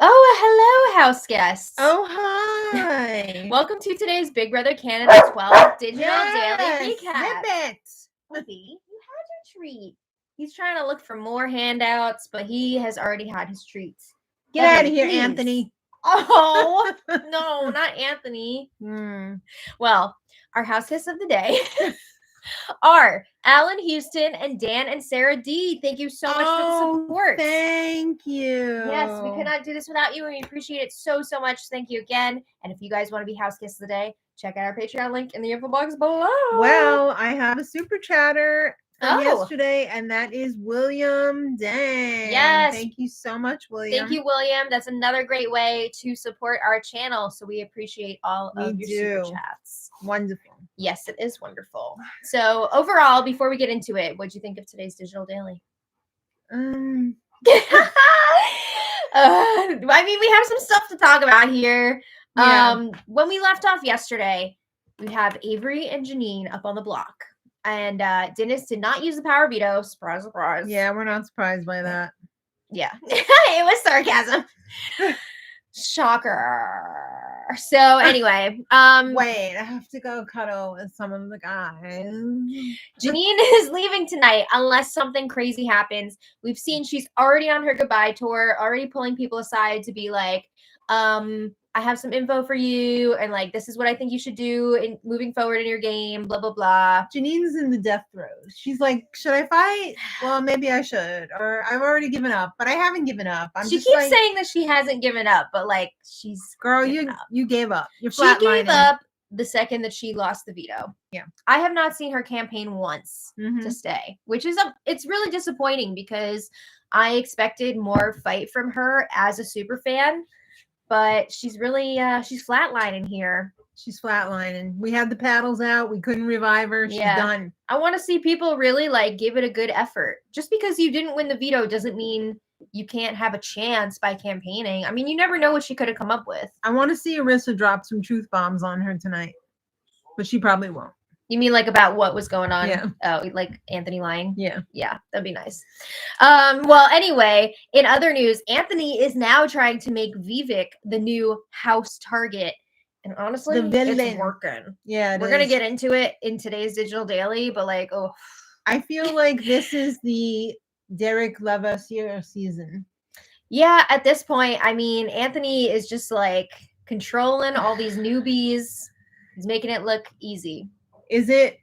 Oh, hello, house guests. Oh, hi. Welcome to today's Big Brother Canada 12 Digital Daily Recap. Snippet. Bobby, you had your treat. He's trying to look for more handouts, but he has already had his treats. Get Bobby, out of here, please. Anthony. Oh, no, not Anthony. Mm. Well, our house guests of the day are Alan Houston and Dan and Sarah D. Thank you so much for the support. Thank you. Yes, we could not do this without you, and we appreciate it so much. Thank you again. And if you guys want to be house guests of the day, check out our Patreon link in the info box below. Well, I have a super chatter from Oh. yesterday, and that is William Dang. Yes. Thank you so much, William. Thank you, William. That's another great way to support our channel. So we appreciate all of your super chats. Wonderful. Yes, it is wonderful. So overall, before we get into it, what did you think of today's Digital Daily? I mean, we have some stuff to talk about here. Yeah. When we left off yesterday, we have Avery and Janine up on the block. And Dennis did not use the power veto. Surprise, surprise. Yeah, we're not surprised by that. Yeah. It was sarcasm. Shocker. So anyway, wait, I have to go cuddle with some of the guys. Janine is leaving tonight unless something crazy happens. We've seen she's already on her goodbye tour, already pulling people aside to be like, I have some info for you, and like, this is what I think you should do in moving forward in your game, blah, blah, blah. Janine's in the death throes. She's like, should I fight? Well, maybe I should. Or I've already given up, but I haven't given up. She keeps saying that she hasn't given up, but like, she's girl, you gave up. You're flatlining. She gave up the second that she lost the veto. Yeah. I have not seen her campaign once to stay, which is it's really disappointing because I expected more fight from her as a super fan. But she's really, she's flatlining here. She's flatlining. We had the paddles out. We couldn't revive her. She's done. I want to see people really, like, give it a good effort. Just because you didn't win the veto doesn't mean you can't have a chance by campaigning. I mean, you never know what she could have come up with. I want to see Arissa drop some truth bombs on her tonight. But she probably won't. You mean like about what was going on? Yeah. Oh, like Anthony lying? Yeah. Yeah, that'd be nice. Well, anyway, in other news, Anthony is now trying to make Vivek the new house target. And honestly, it's working. Yeah, we're going to get into it in today's Digital Daily, but like, oh. I feel like this is the Derek Levasseur season. Yeah, at this point, I mean, Anthony is just like controlling all these newbies. He's making it look easy. Is it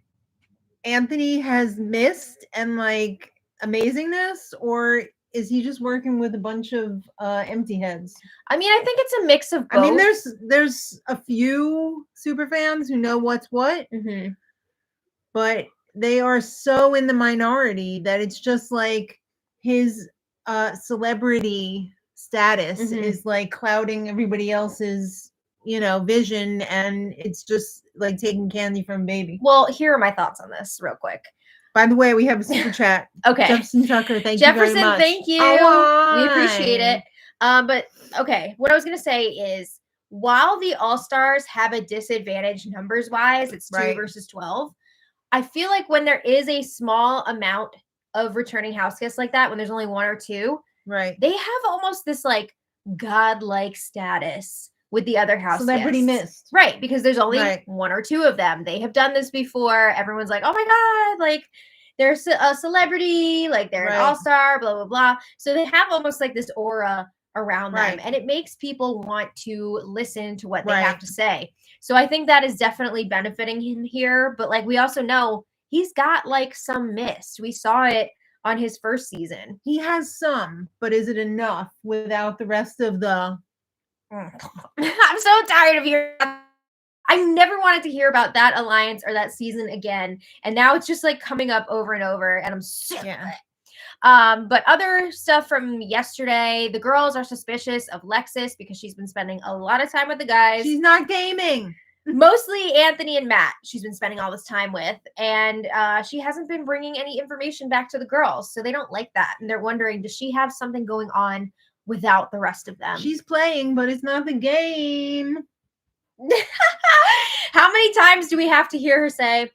Anthony has missed and like amazingness, or is he just working with a bunch of empty heads? I mean, I think it's a mix of both. I mean, there's a few super fans who know what's what, but they are so in the minority that it's just like his celebrity status is like clouding everybody else's vision, and it's just like taking candy from a baby. Well, here are my thoughts on this real quick. By the way, we have a super chat. Okay. Jefferson Tucker, thank you very much. Thank you. We appreciate it. But okay, what I was going to say is while the All-Stars have a disadvantage numbers-wise, it's 2 versus 12, I feel like when there is a small amount of returning house guests like that, when there's only 1 or 2, they have almost this like godlike status with the other house celebrity guests. Right, because there's only 1 or 2 of them. They have done this before. Everyone's like, oh my God, like they're a celebrity, like they're an all-star, blah, blah, blah. So they have almost like this aura around them, and it makes people want to listen to what they have to say. So I think that is definitely benefiting him here. But like we also know he's got like some mist. We saw it on his first season. He has some, but is it enough without the rest of the... I'm so tired of hearing. I never wanted to hear about that alliance or that season again, and now it's just like coming up over and over, and I'm sick of it. But other stuff from yesterday, the girls are suspicious of Lexus because she's been spending a lot of time with the guys. She's not gaming. Mostly Anthony and Matt she's been spending all this time with, and she hasn't been bringing any information back to the girls, so they don't like that, and they're wondering, does she have something going on without the rest of them? She's playing, but it's not the game. How many times do we have to hear her say,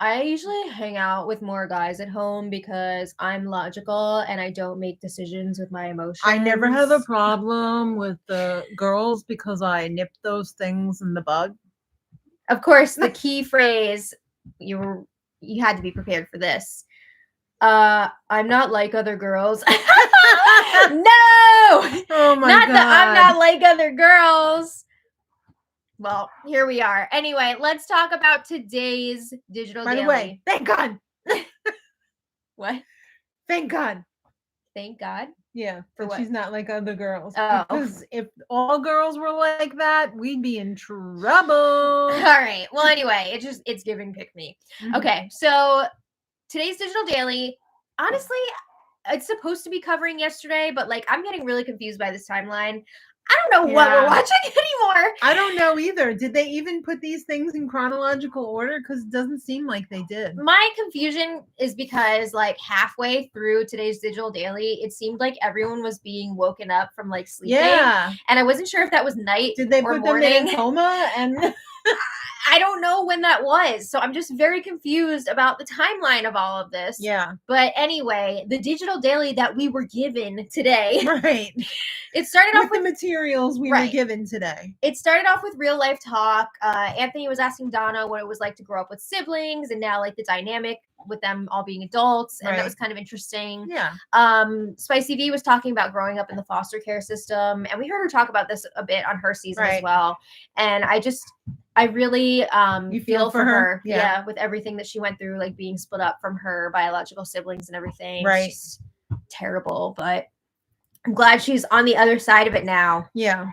I usually hang out with more guys at home because I'm logical and I don't make decisions with my emotions. I never have a problem with the girls because I nip those things in the bud. Of course, the key phrase, you had to be prepared for this. I'm not like other girls. No! Oh my God. I'm not like other girls. Well, here we are. Anyway, let's talk about today's digital daily. By the way, thank God. What? Thank God. Thank God? Yeah, for what? She's not like other girls. Oh. Because if all girls were like that, we'd be in trouble. All right. Well, anyway, it's giving pick me. Mm-hmm. Okay, so today's digital daily, honestly, it's supposed to be covering yesterday, but like I'm getting really confused by this timeline. I don't know what we're watching anymore. I don't know either. Did they even put these things in chronological order? Because it doesn't seem like they did. My confusion is because like halfway through today's digital daily, it seemed like everyone was being woken up from like sleeping. Yeah. And I wasn't sure if that was night Did they or put morning. them in a coma? And I don't know when that was. So I'm just very confused about the timeline of all of this. Yeah. But anyway, the digital daily that we were given today. Right. It started off with the materials we were given today. It started off with real life talk. Anthony was asking Donna what it was like to grow up with siblings and now like the dynamic with them all being adults. And that was kind of interesting. Yeah. Spicy V was talking about growing up in the foster care system. And we heard her talk about this a bit on her season as well. And I really feel for her. Yeah. With everything that she went through, like being split up from her biological siblings and everything. Right. It's terrible, but I'm glad she's on the other side of it now. Yeah.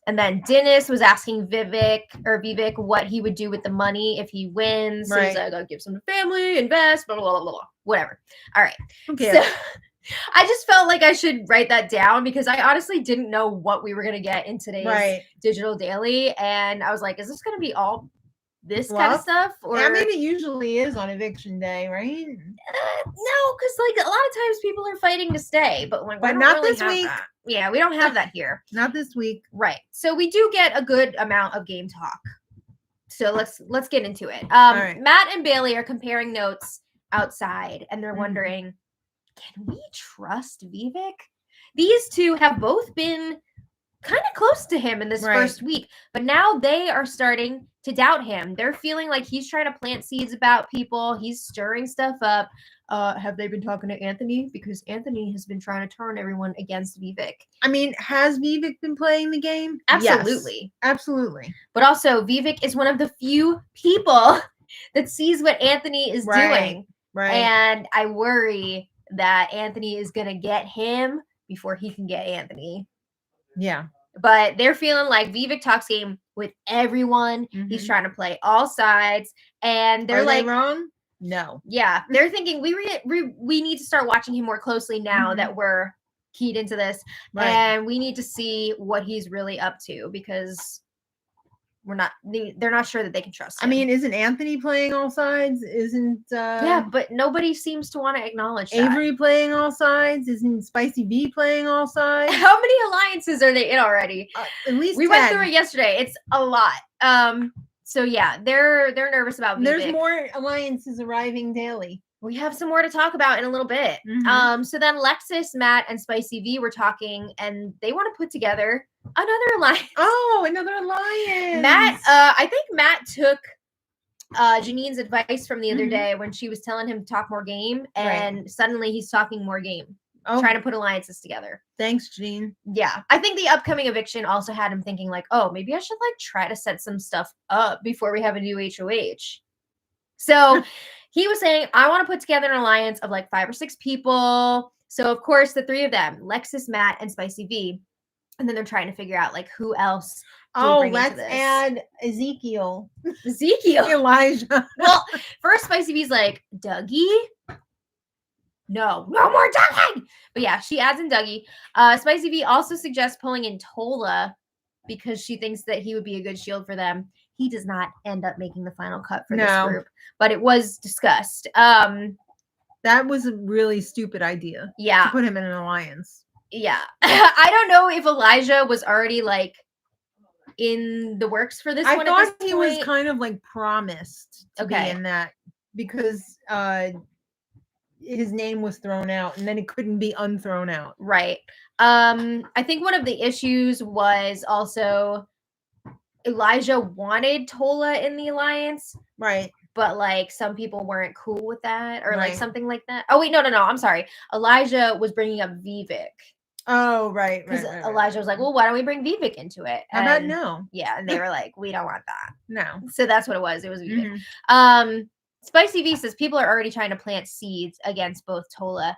And then Dennis was asking Vivek what he would do with the money if he wins. So he's like, I'll give some to family, invest, blah, blah, blah, blah, blah. Whatever. All right. Okay. So I just felt like I should write that down because I honestly didn't know what we were going to get in today's digital daily. And I was like, is this going to be all this kind of stuff? Or I mean, it usually is on eviction day, right? No, because like a lot of times people are fighting to stay, but like, but not this week. That. Yeah, we don't have that here. Not this week. Right. So we do get a good amount of game talk. So let's get into it. Matt and Bailey are comparing notes outside, and they're wondering, can we trust Vivek? These two have both been kind of close to him in this first week, but now they are starting to doubt him. They're feeling like he's trying to plant seeds about people. He's stirring stuff up. Have they been talking to Anthony? Because Anthony has been trying to turn everyone against Vivek. I mean, has Vivek been playing the game? Absolutely. Yes, absolutely. But also, Vivek is one of the few people that sees what Anthony is doing. Right. And I worry that Anthony is going to get him before he can get Anthony. Yeah. But they're feeling like Vivek talks game with everyone. He's trying to play all sides. And they're Are they wrong? No. Yeah. They're thinking we need to start watching him more closely now that we're keyed into this. Right. And we need to see what he's really up to because they're not sure that they can trust him. I mean, isn't Anthony playing all sides? Isn't yeah, but nobody seems to want to acknowledge Avery playing all sides? Isn't Spicy V playing all sides? How many alliances are they in already? At least we 10. went through it yesterday. It's a lot. So yeah, they're nervous about Vivek. There's more alliances arriving daily. We have some more to talk about in a little bit. So then Lexus, Matt, and Spicy V were talking, and they want to put together another alliance. Oh, another alliance. Matt, I think Matt took Janine's advice from the other day when she was telling him to talk more game, and suddenly he's talking more game, trying to put alliances together. Thanks, Janine. Yeah, I think the upcoming eviction also had him thinking like, oh, maybe I should like try to set some stuff up before we have a new HOH. So he was saying, I want to put together an alliance of like 5 or 6 people. So of course, the 3 of them, Lexus, Matt, and Spicy V. And then they're trying to figure out like who else. Let's add Ezekiel. Elijah. Well, first Spicy V's like, Dougie? No more Dougie. But yeah, she adds in Dougie. Spicy V also suggests pulling in Tola because she thinks that he would be a good shield for them. He does not end up making the final cut for this group, but it was discussed. That was a really stupid idea. Yeah. To put him in an alliance. Yeah. I don't know if Elijah was already like in the works for this one. I thought he was kind of like promised to be in that because his name was thrown out and then it couldn't be unthrown out. Right. I think one of the issues was also Elijah wanted Tola in the alliance. Right. But like some people weren't cool with that or like something like that. Oh wait, no. I'm sorry. Elijah was bringing up Vivek. Oh, right. Because Elijah was like, well, why don't we bring Vivek into it? How about no? Yeah, and they were like, we don't want that. No. So that's what it was. It was Vivek. Spicy V says people are already trying to plant seeds against both Tola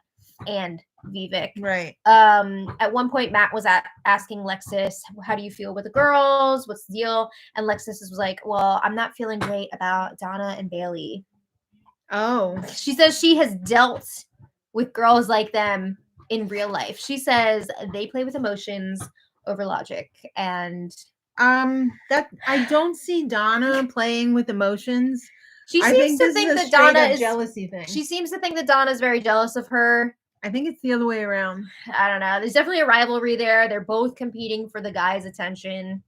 and Vivek. Right. At one point, Matt was asking Lexus, how do you feel with the girls? What's the deal? And Lexus was like, well, I'm not feeling great about Donna and Bailey. Oh. She says she has dealt with girls like them in real life. She says they play with emotions over logic. And that I don't see Donna playing with emotions. She seems to think that Donna is jealousy thing. She seems to think that Donna's very jealous of her. I think it's the other way around. I don't know. There's definitely a rivalry there. They're both competing for the guy's attention.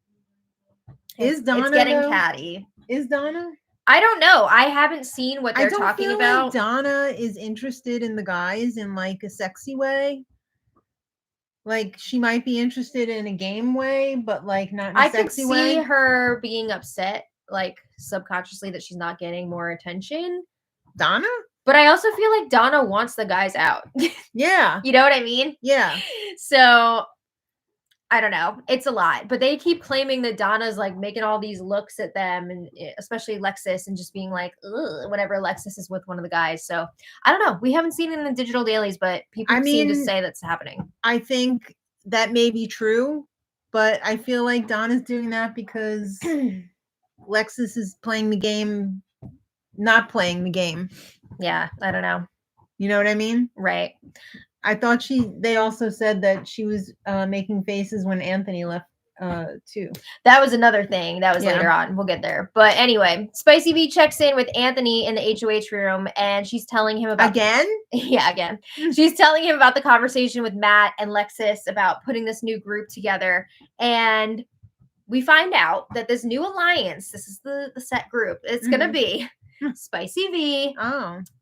Is Donna? It's getting catty. Is Donna? I don't know. I haven't seen what they're talking about. Like Donna is interested in the guys in like a sexy way. Like she might be interested in a game way, but like not in a sexy way. I could see her being upset, like subconsciously, that she's not getting more attention. Donna? But I also feel like Donna wants the guys out. Yeah. You know what I mean? Yeah. So I don't know. It's a lot. But they keep claiming that Donna's like making all these looks at them, and especially Lexus, and just being like, ugh, whenever Lexus is with one of the guys. So I don't know. We haven't seen it in the digital dailies, but people seem to say that's happening. I think that may be true, but I feel like Donna's doing that because Lexus is playing the game, not playing the game. Yeah, I don't know. You know what I mean? Right. I thought they also said that she was making faces when Anthony left too. That was another thing. That was later on. We'll get there. But anyway, Spicy V checks in with Anthony in the HOH room, and she's telling him about... Again? Yeah, again. She's telling him about the conversation with Matt and Lexus about putting this new group together. And we find out that this new alliance, this is the set group, it's going to be Spicy V,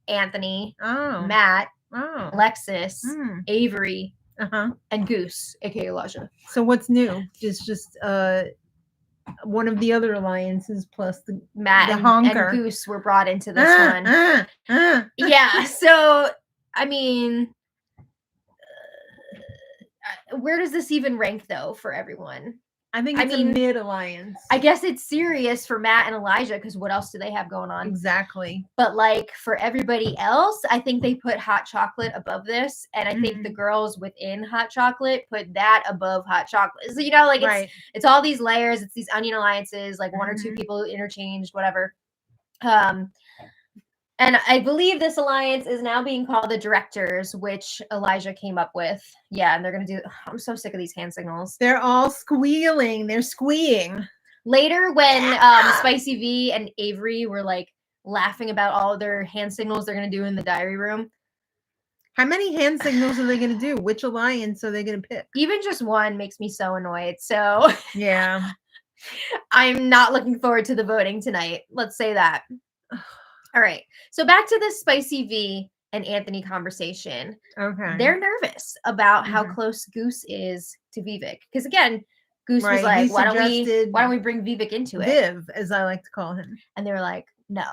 Anthony, Matt, Lexus, Avery, and Goose, aka Elijah. So what's new? Just one of the other alliances plus the Matt and Goose were brought into this one. Yeah. So I mean, where does this even rank though for everyone? I think it's a mid-alliance. I guess it's serious for Matt and Elijah because what else do they have going on? Exactly. But like for everybody else, I think they put Hot Chocolate above this. And I think the girls within Hot Chocolate put that above Hot Chocolate. So, you know, like it's all these layers. It's these onion alliances, like one or two people interchanged, whatever. And I believe this alliance is now being called the Directors, which Elijah came up with. Yeah, and they're going to do... I'm so sick of these hand signals. They're all squealing. They're squeeing. Later, when Spicy V and Avery were, like, laughing about all their hand signals they're going to do in the diary room. How many hand signals are they going to do? Which alliance are they going to pick? Even just one makes me so annoyed. So... Yeah. I'm not looking forward to the voting tonight. Let's say that. All right. So back to this Spicy V and Anthony conversation. Okay. They're nervous about how close Goose is to Vivek. Because again, Goose was like, why don't we bring Vivek into it? Viv, as I like to call him. And they were like, no,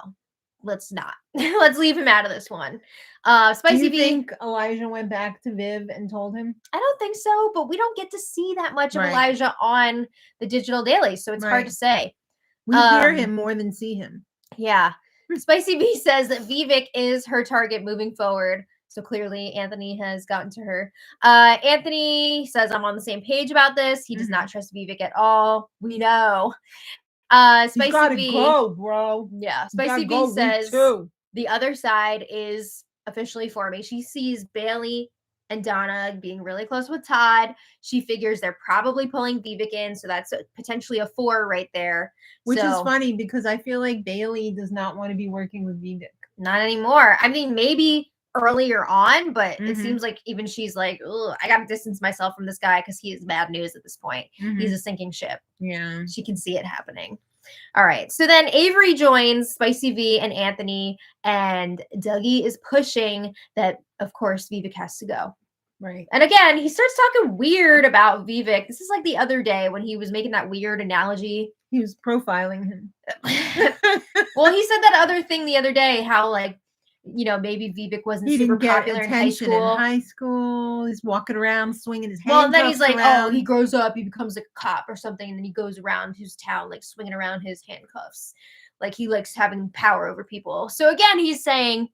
let's not. Let's leave him out of this one. Spicy Do you V. think Elijah went back to Viv and told him? I don't think so, but we don't get to see that much of Elijah on the digital daily, so it's hard to say. We hear him more than see him. Yeah. Spicy V says that Vivek is her target moving forward. So clearly Anthony has gotten to her. Anthony says, I'm on the same page about this. He does not trust Vivek at all. We know. Spicy V. Go, bro. Yeah. Spicy V says the other side is officially forming. She sees Bailey and Donna being really close with Todd. She figures they're probably pulling Vivek in, so that's potentially a 4 right there. Which is funny because I feel like Bailey does not want to be working with Vivek. Not anymore. I mean, maybe earlier on, but it seems like even she's like, I gotta distance myself from this guy because he is bad news at this point. He's a sinking ship. Yeah. She can see it happening. All right. So then Avery joins Spicy V and Anthony, and Dougie is pushing that, of course, Vivek has to go. Right. And again, he starts talking weird about Vivek. This is like the other day when he was making that weird analogy. He was profiling him. Well, he said that other thing the other day, how like, maybe Vivek wasn't super popular in high school. He's walking around swinging his handcuffs Well, and then he's like, around. he grows up, he becomes like a cop or something, and then he goes around his town like swinging around his handcuffs. Like he likes having power over people. So again, he's saying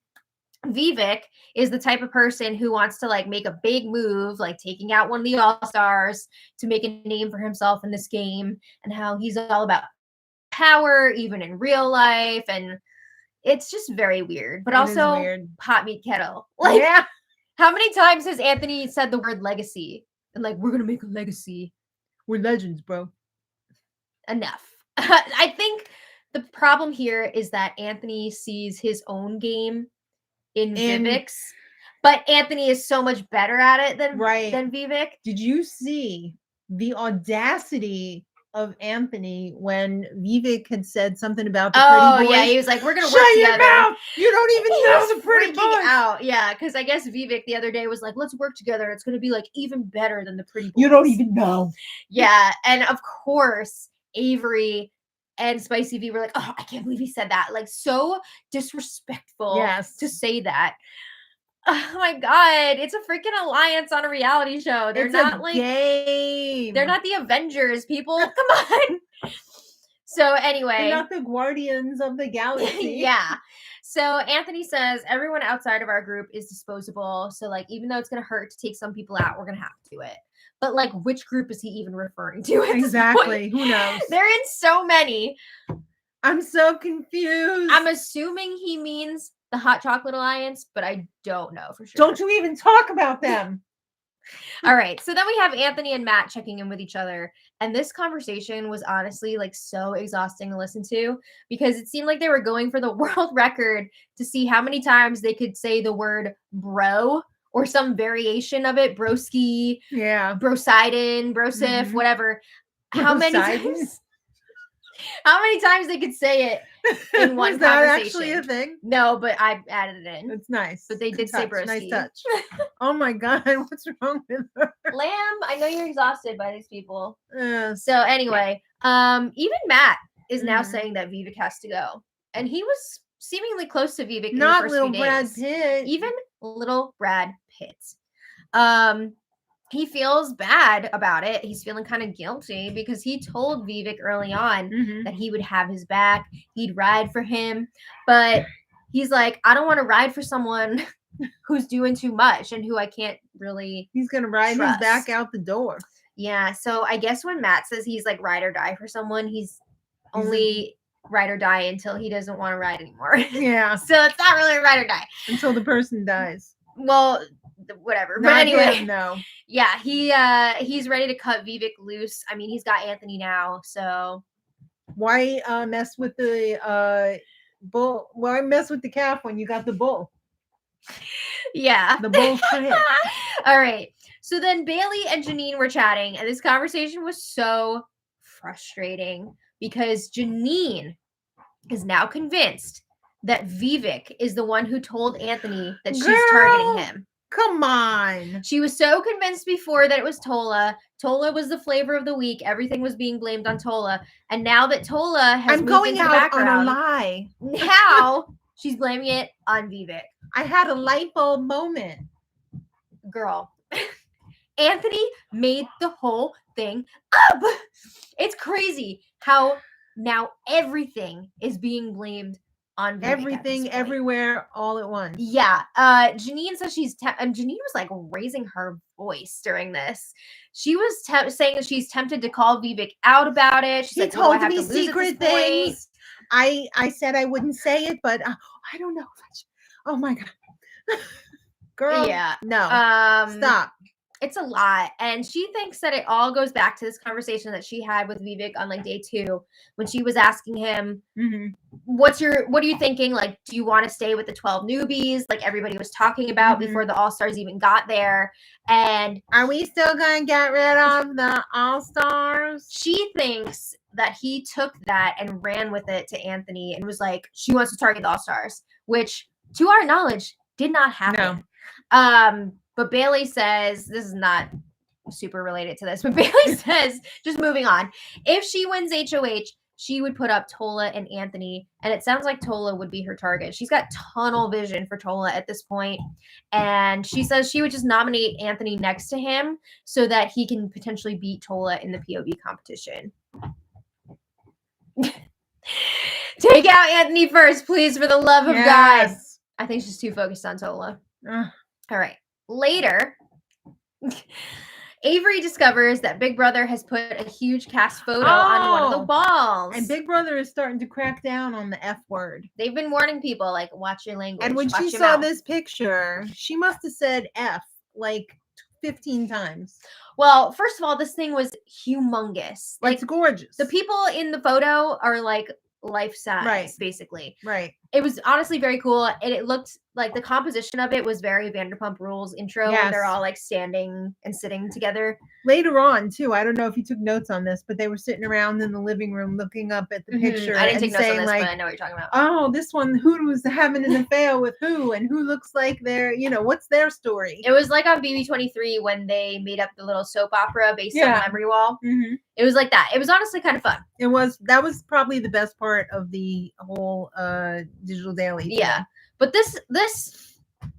Vivek is the type of person who wants to like make a big move, like taking out one of the all-stars to make a name for himself in this game, and how he's all about power even in real life, and it's just very weird, but also weird. Hot meat kettle. Like, how many times has Anthony said the word legacy? And like, we're gonna make a legacy. We're legends, bro. Enough. I think the problem here is that Anthony sees his own game in Vivek's, but Anthony is so much better at it than Vivek. Did you see the audacity of Anthony when Vivek had said something about the pretty boys? Yeah, he was like, we're gonna work together. Your mouth! You don't even know the pretty boys. Out. Yeah, because I guess Vivek the other day was like, let's work together. It's gonna be like even better than the pretty boys. You don't even know. Yeah, and of course, Avery and Spicy V were like, I can't believe he said that. Like, so disrespectful to say that. Oh my God, it's a freaking alliance on a reality show. They're not like game. They're not the Avengers, people. Come on. So anyway, they're not the Guardians of the Galaxy. Yeah. So Anthony says everyone outside of our group is disposable. So like, even though it's gonna hurt to take some people out, we're gonna have to do it. But like, which group is he even referring to? Exactly. Who knows? They're in so many. I'm so confused. I'm assuming he means the Hot Chocolate Alliance, but I don't know for sure. Don't you even talk about them. All right. So then we have Anthony and Matt checking in with each other. And this conversation was honestly like so exhausting to listen to because it seemed like they were going for the world record to see how many times they could say the word bro or some variation of it. Broski. Yeah. Brosidon, brosif, whatever. How many times? How many times they could say it in one conversation? Is that actually a thing? No, but I added it in. It's nice. But they did say broski. Nice touch. Oh my God, what's wrong with her? Lamb, I know you're exhausted by these people. So anyway, even Matt is now saying that Vivek has to go. And he was seemingly close to Vivek in the first few days. Brad Pitt. Even little Brad Pitt. He feels bad about it. He's feeling kind of guilty because he told Vivek early on that he would have his back. He'd ride for him. But he's like, I don't want to ride for someone who's doing too much and who I can't really He's going to ride his back out the door. Yeah. So I guess when Matt says he's like ride or die for someone, he's only ride or die until he doesn't want to ride anymore. Yeah. So it's not really a ride or die. Until the person dies. Well, whatever. But anyway, no. Yeah, he's ready to cut Vivek loose. I mean, he's got Anthony now, so why mess with the bull? Why mess with the calf when you got the bull? Yeah, the bull. All right. So then Bailey and Janine were chatting, and this conversation was so frustrating because Janine is now convinced that Vivek is the one who told Anthony that she's targeting him. Come on. She was so convinced before that it was Tola. Tola was the flavor of the week. Everything was being blamed on Tola. And now that Tola has moved into the background, on a lie. Now she's blaming it on Vivek. I had a light bulb moment. Girl. Anthony made the whole thing up. It's crazy how now everything is being blamed on Vivek. Everything, everywhere, all at once. Yeah. Janine says and Janine was like raising her voice during this. She was saying that she's tempted to call Vivek out about it. She's like, told me secret things. I said I wouldn't say it, but I don't know. Oh my God. Girl. Yeah. No. Stop. It's a lot. And she thinks that it all goes back to this conversation that she had with Vivek on like day 2 when she was asking him, what are you thinking? Like, do you want to stay with the 12 newbies? Like everybody was talking about before the All-Stars even got there. And are we still going to get rid of the All-Stars? She thinks that he took that and ran with it to Anthony and was like, she wants to target the All-Stars, which to our knowledge did not happen. No. But Bailey says, this is not super related to this, but Bailey says, just moving on, if she wins HOH, she would put up Tola and Anthony, and it sounds like Tola would be her target. She's got tunnel vision for Tola at this point, and she says she would just nominate Anthony next to him so that he can potentially beat Tola in the POV competition. Take out Anthony first, please, for the love of God. I think she's too focused on Tola. All right. Later, Avery discovers that Big Brother has put a huge cast photo on one of the walls. And Big Brother is starting to crack down on the F word. They've been warning people, like, watch your language. And when she saw this picture, she must have said F like 15 times. Well, first of all, this thing was humongous. Like, it's gorgeous. The people in the photo are like life size, basically. Right. It was honestly very cool. And it looked like the composition of it was very Vanderpump Rules intro. Yes. When they're all like standing and sitting together. Later on, too, I don't know if you took notes on this, but they were sitting around in the living room looking up at the picture. I didn't take notes on this, but I know what you're talking about. Oh, this one, who was having an affair with who, and who looks like they're, what's their story? It was like on BB23 when they made up the little soap opera based on the memory wall. It was like that. It was honestly kind of fun. That was probably the best part of the whole Digital Daily. Yeah. But this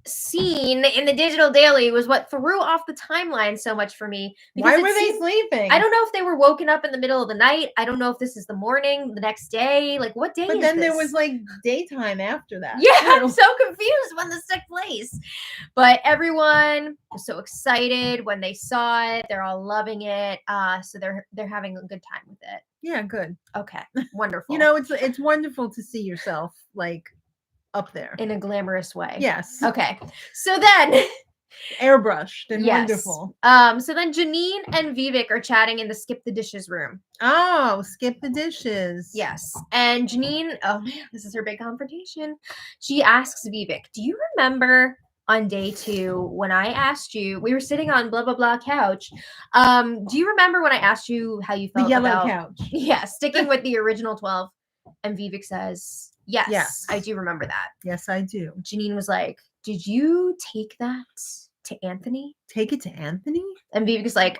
scene in the Digital Daily was what threw off the timeline so much for me. Why were they sleeping? I don't know if they were woken up in the middle of the night. I don't know if this is the morning, the next day. Like, what day is this? But then there was like daytime after that. Yeah, I'm so confused when this took place. But everyone was so excited when they saw it. They're all loving it. So they're having a good time with it. Yeah, good. Okay, wonderful. It's wonderful to see yourself like up there in a glamorous way. Yes. Okay. So then airbrushed and wonderful. So then Janine and Vivek are chatting in the Skip the Dishes room. Oh, Skip the Dishes. Yes. And Janine, oh man, this is her big confrontation. She asks Vivek, do you remember on day 2 when I asked you, we were sitting on blah, blah, blah couch. Do you remember when I asked you how you felt the yellow about couch? Yeah, sticking with the original 12. And Vivek says, yes, I do remember that. Yes, I do. Janine was like, did you take that to Anthony? Take it to Anthony? And Vivek was like,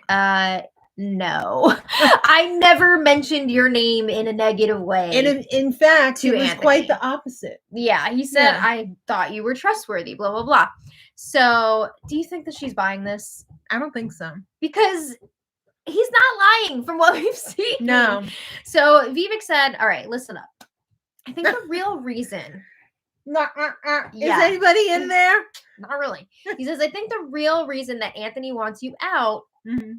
no. I never mentioned your name in a negative way. And in fact, it was quite the opposite. Yeah, he said, I thought you were trustworthy, blah, blah, blah. So, do you think that she's buying this? I don't think so. Because he's not lying from what we've seen. No. So, Vivek said, all right, listen up. I think the real reason... Is anybody in there? Not really. He says, I think the real reason that Anthony wants you out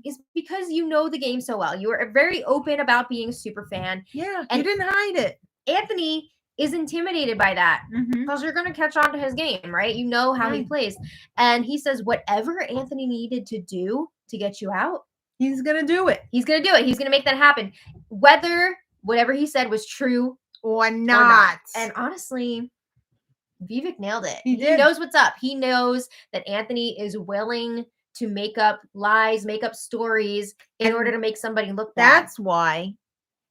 is because you know the game so well. You are very open about being a super fan. Yeah, and you didn't hide it. Anthony is intimidated by that because you're going to catch on to his game, right? You know how he plays. And he says, whatever Anthony needed to do to get you out, he's going to do it. He's going to do it. He's going to make that happen. Whether whatever he said was true or not. And honestly... Vivek nailed it. He knows what's up. He knows that Anthony is willing to make up lies, make up stories in order to make somebody look bad. That's why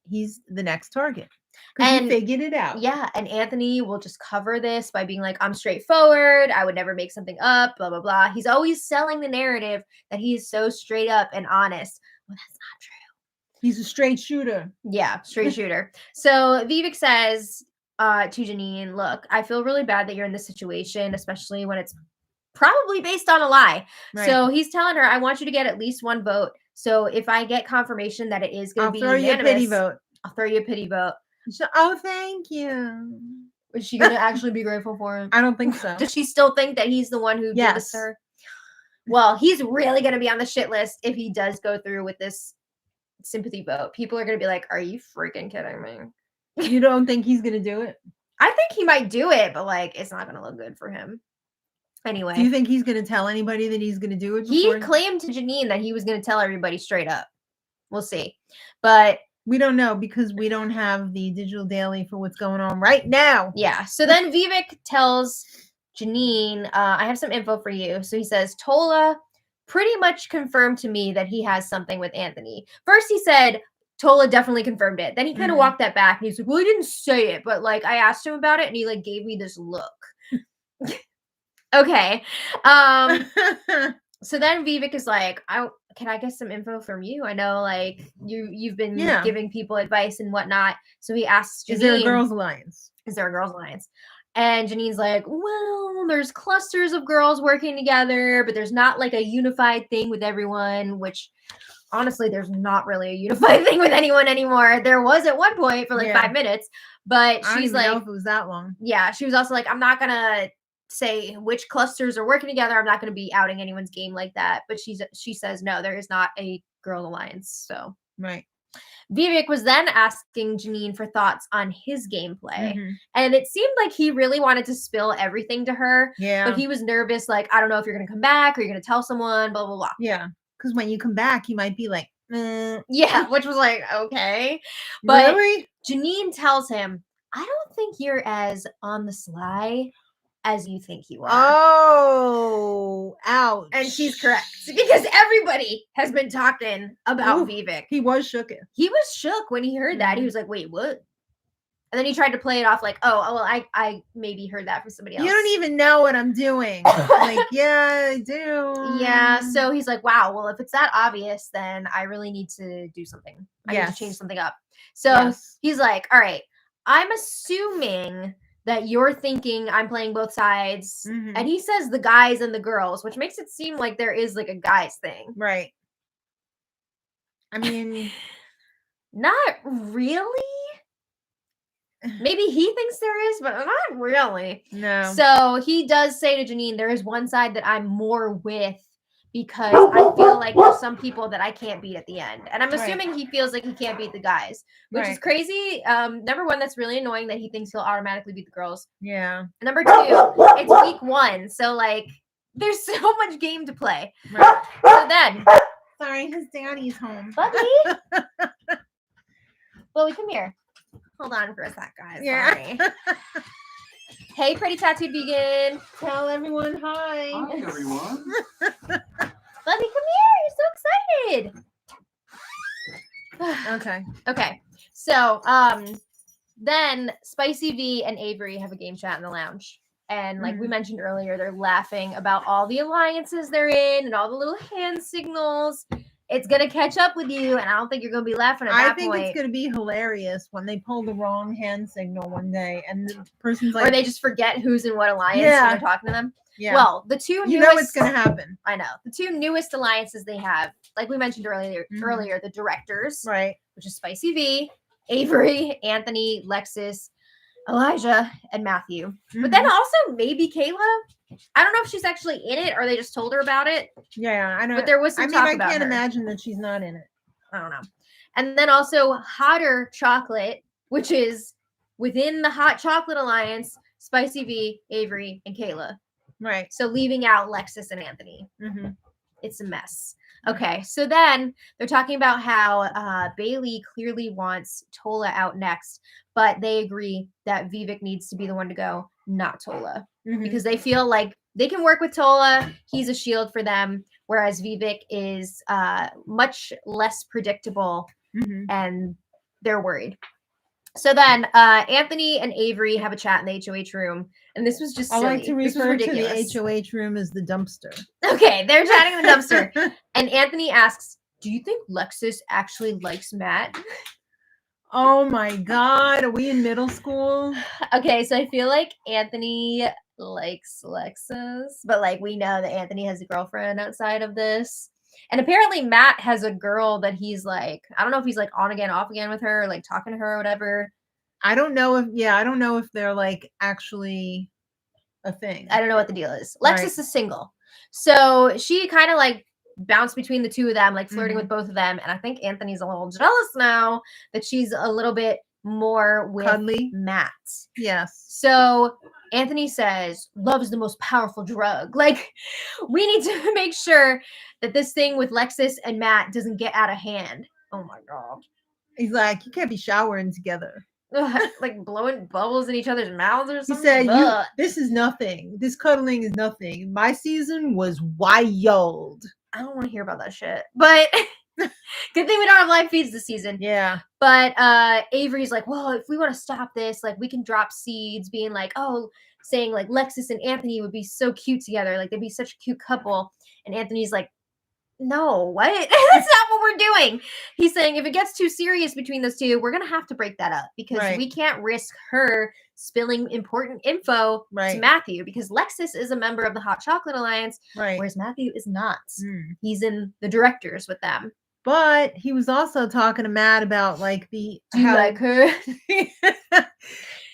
he's the next target. Because he figured it out. Yeah, and Anthony will just cover this by being like, I'm straightforward. I would never make something up, blah, blah, blah. He's always selling the narrative that he is so straight up and honest. Well, that's not true. He's a straight shooter. Yeah, straight shooter. So Vivek says... to Janine, look, I feel really bad that you're in this situation, especially when it's probably based on a lie. Right. So he's telling her, I want you to get at least 1 vote. So if I get confirmation that it is going to be unanimous, I'll throw you a pity vote. I'll throw you a pity vote. Oh, thank you. Is she going to actually be grateful for him? I don't think so. Does she still think that he's the one who did this to her? Well, he's really going to be on the shit list if he does go through with this sympathy vote. People are going to be like, are you freaking kidding me? You don't think he's going to do it? I think he might do it, but like, it's not going to look good for him. Anyway. Do you think he's going to tell anybody that he's going to do it? He claimed to Janine that he was going to tell everybody straight up. We'll see. But we don't know because we don't have the digital daily for what's going on right now. Yeah. So then Vivek tells Janine, I have some info for you. So he says, Tola pretty much confirmed to me that he has something with Anthony. First he said, Tola definitely confirmed it. Then he kind of walked that back and he's like, well, he didn't say it, but like I asked him about it and he like gave me this look. Okay. So then Vivek is like, can I get some info from you? I know like you've been giving people advice and whatnot. So he asks Janine, is there a girls' alliance? Is there a girls' alliance? And Janine's like, well, there's clusters of girls working together, but there's not like a unified thing with everyone, which honestly, there's not really a unified thing with anyone anymore. There was at one point for like 5 minutes, but she's like, I don't know if it was that long. Yeah, she was also like, I'm not gonna say which clusters are working together. I'm not gonna be outing anyone's game like that. But she says no, there is not a girl alliance. So right. Vivek was then asking Janine for thoughts on his gameplay. And it seemed like he really wanted to spill everything to her. Yeah. But he was nervous, like, I don't know if you're going to come back or you're going to tell someone, blah, blah, blah. Yeah. Because when you come back, you might be like, Yeah, which was like, okay. But really? Janine tells him, I don't think you're as on the sly as you think you are. Oh, ouch. And she's correct. Because everybody has been talking about Vivek. He was shook. He was shook when he heard that. He was like, wait, what? And then he tried to play it off like, oh, well, I maybe heard that from somebody else. You don't even know what I'm doing. Like, yeah, I do. Yeah. So he's like, wow, well, if it's that obvious, then I really need to do something. I need to change something up. So he's like, all right, I'm assuming that you're thinking I'm playing both sides. And he says the guys and the girls, which makes it seem like there is like a guys thing. Right. I mean, not really. Maybe he thinks there is, but not really. No. So he does say to Janine, there is one side that I'm more with because I feel like there's some people that I can't beat at the end. And I'm assuming he feels like he can't beat the guys, which is crazy. Number one, that's really annoying that he thinks he'll automatically beat the girls. Yeah. Number two, it's week 1. So like there's so much game to play. Right. So then. Sorry, his daddy's home. Buddy. Chloe, come here. Hold on for a sec, guys. Yeah. Sorry. Hey, pretty tattooed vegan. Tell everyone hi. Hi, everyone. Buddy, come here. You're so excited. Okay. So, then Spicy V and Avery have a game chat in the lounge. And like we mentioned earlier, they're laughing about all the alliances they're in and all the little hand signals. It's going to catch up with you, and I don't think you're going to be laughing at that point. I think it's going to be hilarious when they pull the wrong hand signal one day, and the person's like... Or they just forget who's in what alliance when they're talking to them. Yeah. Well, the two newest... You know it's going to happen. I know. The two newest alliances they have, like we mentioned earlier, the directors. Right. Which is Spicy V, Avery, Anthony, Lexus, Elijah, and Matthew. But then also maybe Kayla. I don't know if she's actually in it or they just told her about it. Yeah, I know. But there was some talk about I can't her. imagine that she's not in it. I don't know. And then also Hotter Chocolate, which is within the Hot Chocolate Alliance, Spicy V, Avery, and Kayla. Right. So leaving out Lexus and Anthony. It's a mess. Okay, so then they're talking about how Bailey clearly wants Tola out next, but they agree that Vivek needs to be the one to go, not Tola. Because they feel like they can work with Tola. He's a shield for them, whereas Vivek is much less predictable, and they're worried. So then Anthony and Avery have a chat in the HOH room, and this was just silly. I like to refer to the HOH room as the dumpster. Okay, they're chatting in the dumpster, and Anthony asks, do you think Lexus actually likes Matt? Oh my God, are we in middle school? Okay, so I feel like Anthony likes Lexus, but like we know that Anthony has a girlfriend outside of this. And apparently Matt has a girl that he's like, I don't know if he's like on again, off again with her, or like talking to her or whatever. I don't know if they're like actually a thing. I don't know what the deal is. Lexus is single. So she kind of like bounced between the two of them, like flirting with both of them. And I think Anthony's a little jealous now that she's a little bit more with Cuddly. Matt. Yes. So Anthony says, love is the most powerful drug. Like, we need to make sure that this thing with Lexus and Matt doesn't get out of hand. Oh my God. He's like, you can't be showering together. Like blowing bubbles in each other's mouths or something. He said, this is nothing. This cuddling is nothing. My season was wild. I don't want to hear about that shit. But good thing we don't have live feeds this season. Yeah. But Avery's like, well, if we want to stop this, like, we can drop seeds being like, saying like Lexus and Anthony would be so cute together. Like, they'd be such a cute couple. And Anthony's like, no, what? That's not what we're doing. He's saying if it gets too serious between those two, we're going to have to break that up because we can't risk her spilling important info to Matthew because Lexus is a member of the Hot Chocolate Alliance, whereas Matthew is not. He's in the directors with them. But he was also talking to Matt about like do you like her?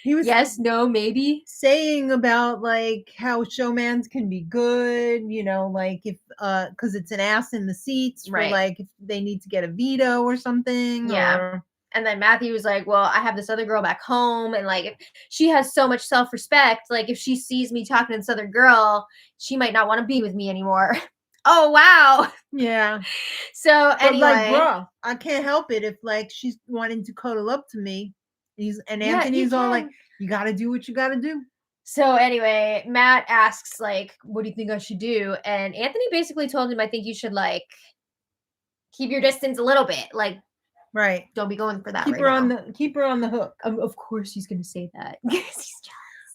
He was yes, no, maybe saying about like how showmans can be good, you know, like if because it's an ass in the seats for like if they need to get a veto or something. Yeah. And then Matthew was like, well, I have this other girl back home and like she has so much self-respect. Like if she sees me talking to this other girl, she might not want to be with me anymore. Oh wow. Yeah. So anyway, like, bro, I can't help it if like she's wanting to cuddle up to me. Anthony's all like, you gotta do what you gotta do. So anyway, Matt asks like, what do you think I should do? And Anthony basically told him, I think you should like keep your distance a little bit. Like, don't be going for that. Keep her on the hook. Of course he's gonna say that.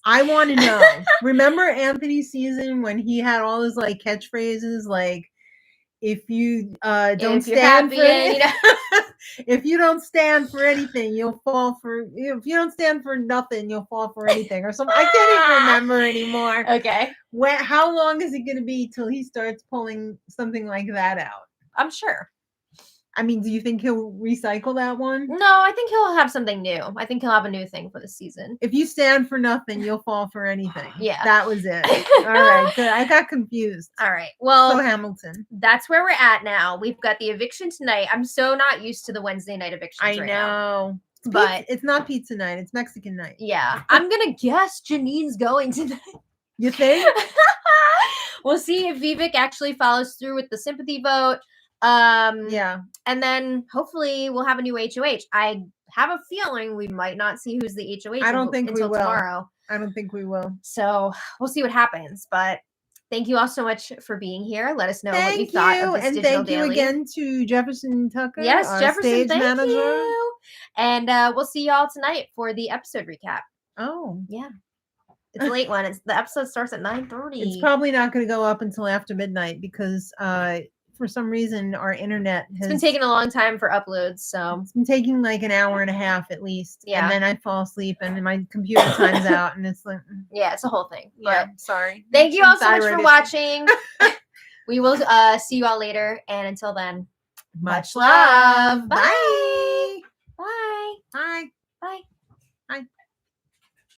I want to know. Remember Anthony's season when he had all his like catchphrases like, if you don't stand for if you don't stand for anything, you'll fall for. If you don't stand for nothing, you'll fall for anything, or something. I can't even remember anymore. Okay. How long is it going to be till he starts pulling something like that out? I'm sure. I mean, do you think he'll recycle that one? No, I think he'll have something new. I think he'll have a new thing for the season. If you stand for nothing, you'll fall for anything. Yeah. That was it. All right. Good. I got confused. All right. Well, so Hamilton. That's where we're at now. We've got the eviction tonight. I'm so not used to the Wednesday night evictions I know. But it's not pizza night. It's Mexican night. Yeah. I'm going to guess Janine's going tonight. You think? We'll see if Vivek actually follows through with the sympathy vote. Yeah. And then hopefully we'll have a new HOH. I have a feeling we might not see who's the HOH until tomorrow. I don't think we will. So we'll see what happens. But thank you all so much for being here. Let us know what you thought of this and digital thank daily. You again to Jefferson Tucker. Yes, Jefferson, stage thank manager. you. And we'll see y'all tonight for the episode recap. Oh. Yeah. It's a late one. The episode starts at 9:30. It's probably not going to go up until after midnight because for some reason our internet has been taking a long time for uploads, so it's been taking like an hour and a half at least. Yeah. And then I fall asleep and my computer times out and it's like it's a whole thing. Yeah, sorry. Thank you all so much for watching. We will see you all later, and until then, much love. Bye. Bye. Bye.